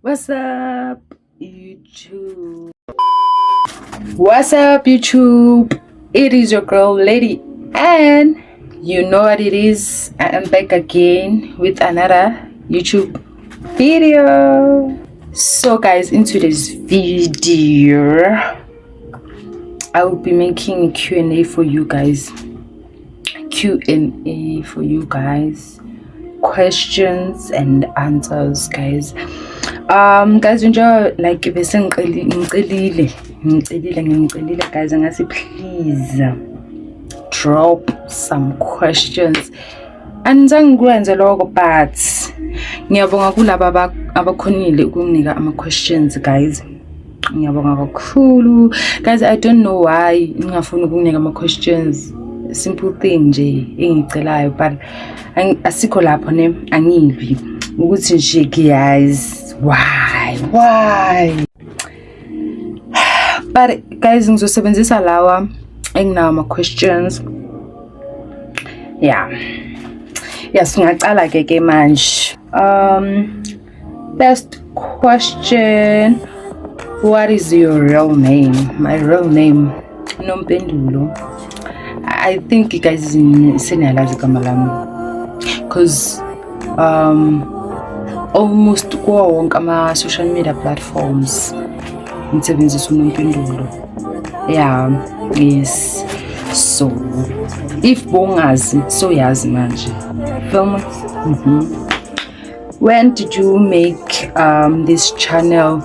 What's up, YouTube? What's up, YouTube? It is your girl, Lady, and you know what it is. I am back again with another YouTube video. So, guys, in today's video, I will be making Q&A for you guys. Q&A for you guys. Questions and answers, guys. Guys, enjoy, like, bese ngicilile guys, angasi please drop some questions. Angizange lokho, but ngiyabonga kulaba abakhonile ukunginika ama questions, guys. Ngiyabonga kakhulu, guys. I don't know why ngingafuni ukunginika ama questions. Simple thing nje engicelayo, but asikho lapho ne angivi ukuthi nje, guys. Why? But guys, ngizosebenzisa lawa enginawo ama questions. Singaqala ke manje. First question, what is your real name? My real name, Nompendulo. I think you guys senalazi igama lami, because almost kuwo wonke ama social media platforms ngisebenzisa uNompendulo. Yes. So if bongazi, so yazi manje. Film. When did you make this channel?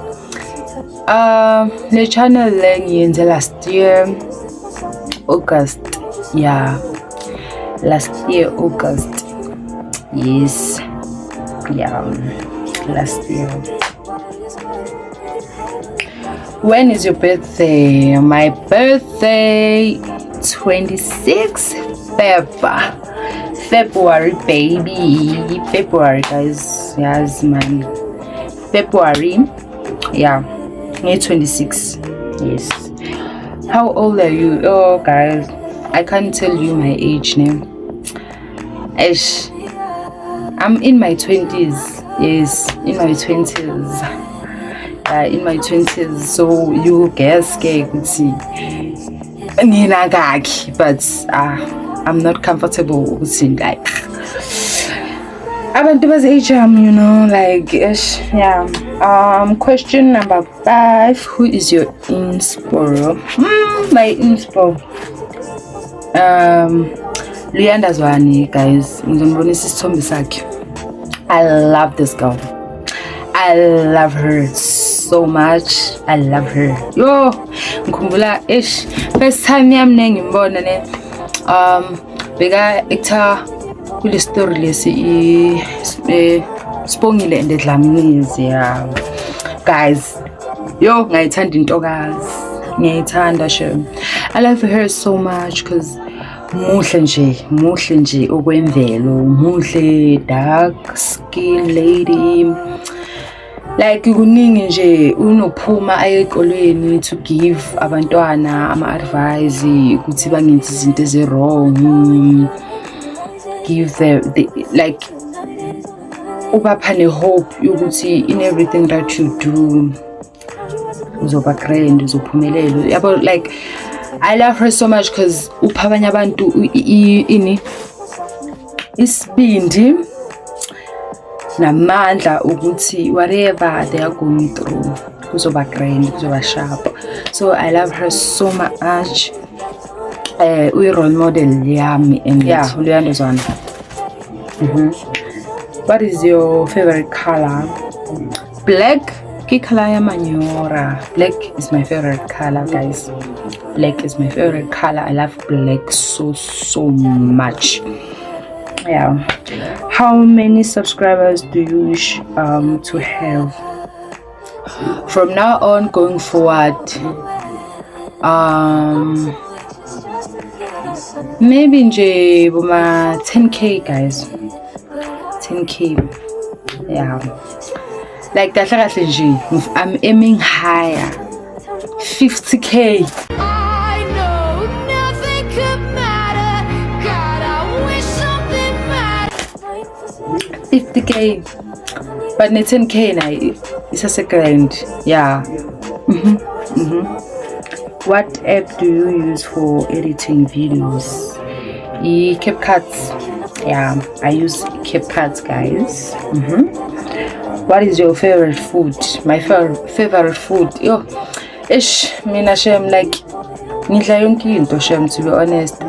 The channel ngiyenze last year August. Last year August. Yes. Last year. When is your birthday? My birthday, 26 February, baby. February, guys. Yes, man. February. May 26. Yes. How old are you? Oh, guys, I can't tell you my age name. I'm in my 20s. Yes, in my 20s. In my 20s. So you guess, but I'm not comfortable with like abantu age, you know, like question number 5, who is your inspo? My inspo, Luyanda Zwani, guys. I love this girl. I love her so much. I love her. Yo, ngikhumbula first time yami ngimbona ne beka ekutha kule story lesi Sibongile and Dlamini's. Guys, yo, ngayithanda intokazi, ngiyayithanda sho. I love her so much because muhle nje okwemvelo, muhle, dark skin lady, like kuningi nje unophuma ayekolweni to give abantwana ama advice ukuthi bangenzi izinto eze wrong, give the like ubapha ne hope ukuthi in everything that you do uzoba grand, uzophumelela. Yabo, like I love her so much because upha abanye abantu isibindi namandla ukuthi whatever they are going through kuzoba grand, kuzoba sharp. So I love her so much. We role model yami and Luyanda Zwani. What is your favorite color? Black. Manyora. Black is my favorite color, guys. Black is my favorite color. I love black so much. How many subscribers do you wish to have from now on going forward? Maybe nje boma 10k, guys. 10k. Like that, I'm aiming higher. 50k. I know nothing could matter. God, I wish something mattered. 50k. but ne 10K na isase-grand. Yeah. What app do you use for editing videos? CapCut. Yeah, I use CapCut, guys. What is your favorite food? My favorite food, yo, mina shem, like ngidla yonke into shem, to be honest.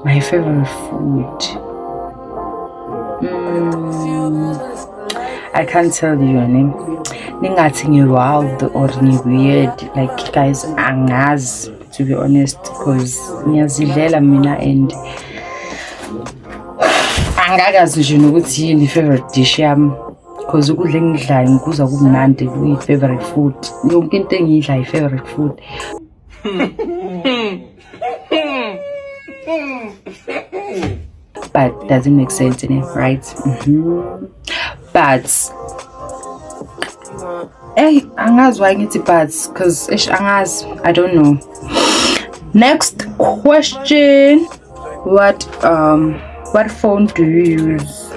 My favorite food. I can't tell you your name. Ningathi ngi-wild or weird. Like, guys, angazi, to be honest, because ngiyazidlela mina and angakazi nje nokuthi yini favorite dish yami, because ukudla engidlayo ngikuza kumnandi kuyi-favorite food. Yonke into engiyidla yi-favorite food. But doesn't make sense in it, right? But angazi why ngithi but, because angazi, I don't know. Next question. What phone do you use?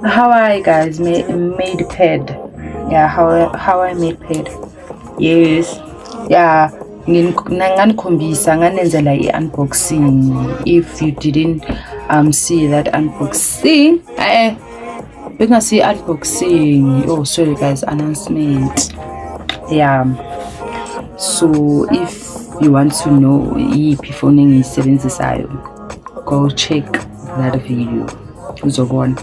How I guys made pad. Yeah, how I made pad. Yes. Yeah, nganikombisa nganenzela i-unboxing. If you didn't see that unboxing, we can see unboxing. Oh, sorry guys, announcement. Yeah, so if you want to know if phone engiyisebenzisayo, go check that video. Uzobona.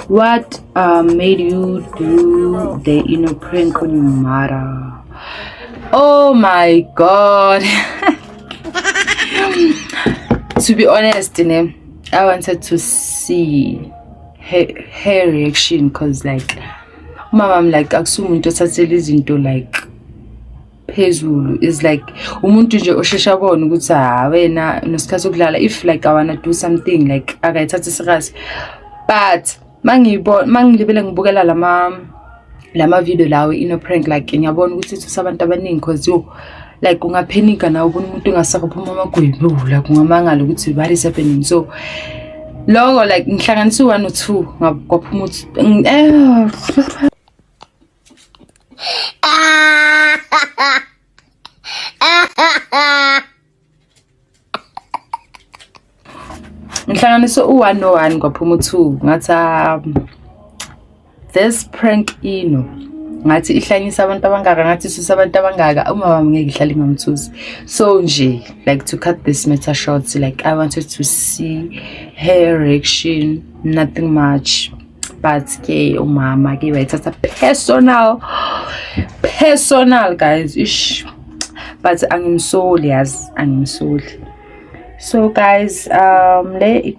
What made you do the prank on your mother? Oh my god. To be honest, I wanted to see her reaction, because like I'm like akusumuntu othathela izinto like phezulu. Is like umuntu nje oshesha abone ukuthi wena nosikhathi sokulala, if like I wanna do something like akayithatha serious. But mangilibele ngibukela lama video lawo prank, like ngiyabona ukuthi sabantu abaningi, because yo like ungaphenika nawe ubona umuntu engasakuphuma amagwebu, like ungamangala ukuthi what is happening. So logo like ngihlanganisa 1 or 2 kwaphuma ukuthi ngihlanganisa 1 no 1 kwaphuma 2 ngathi this prank ngathi ihlanyisa abantu abangaka, ngathi susa abantu abangaka, umama ngeke ihlale ngamthusi. So nje like to cut this matter short, like I wanted to see her reaction, nothing much, but ke umama ke wayithatha personal guys, ish. But angimsoli yazi, angimsoli. So guys, le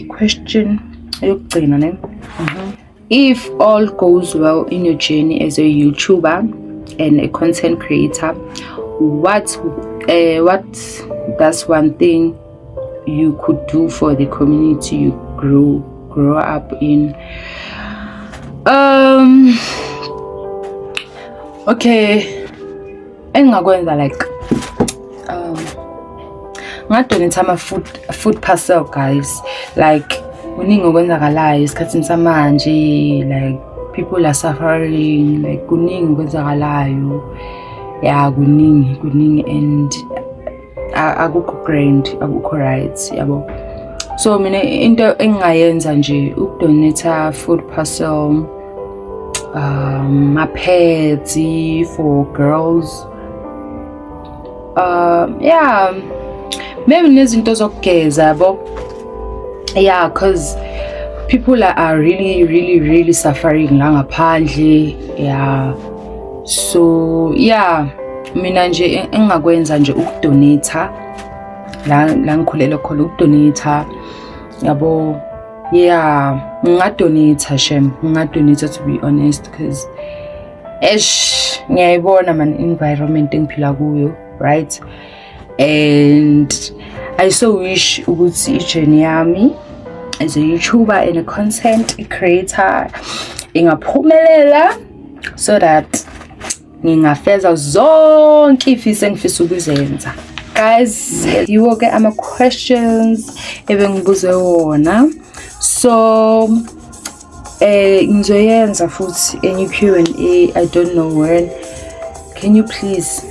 question yokugcina ne. If all goes well in your journey as a YouTuber and a content creator, what that's one thing you could do for the community you grow up in? Okay, engakwenza like ngadonate ama food parcel guys, like kuningi okwenzakalayo esikhathini samanje, like people are suffering, like kuningi okwenzakalayo. Yeah, kuningi and akukho grand, akukho right, yabo. So mina into engayenza nje ukudonate food parcel, pads for girls, yeah, maybe nezinto zokugeza yabo. Yeah, because people are really suffering la ngaphandle. Yeah, so yeah, mina nje engakwenza nje ukudonate la ngikhulela khona, ukudonate yabo. Yeah, ngingadonate to be honest, because ngiyayibona man environment engiphila kuyo, right? And I so wish ukuthi ijourney yami as a YouTuber and a content creator ingaphumelela, so that ngingafeza zonke ifiso engifisa ukuzenza. Guys, yiwo-ke ama-questions ebengibuze wona. So ngizoyenza futhi enye Q&A, I don't know when. Can you please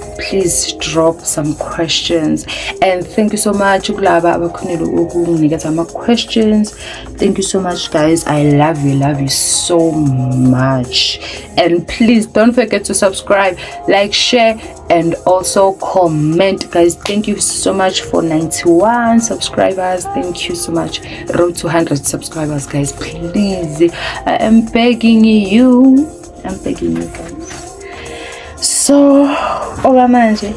drop some questions? And thank you so much kulaba abakhonile ukunginikeza ama-questions. Thank you so much, guys. I love you so much. And please don't forget to subscribe, like, share, and also comment, guys. Thank you so much for 91 subscribers. Thank you so much. Road to 100 subscribers, guys. Please, I am begging you. I'm begging you, guys. So, olamanje,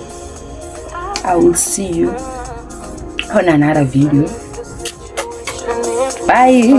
I will see you on another video. Bye.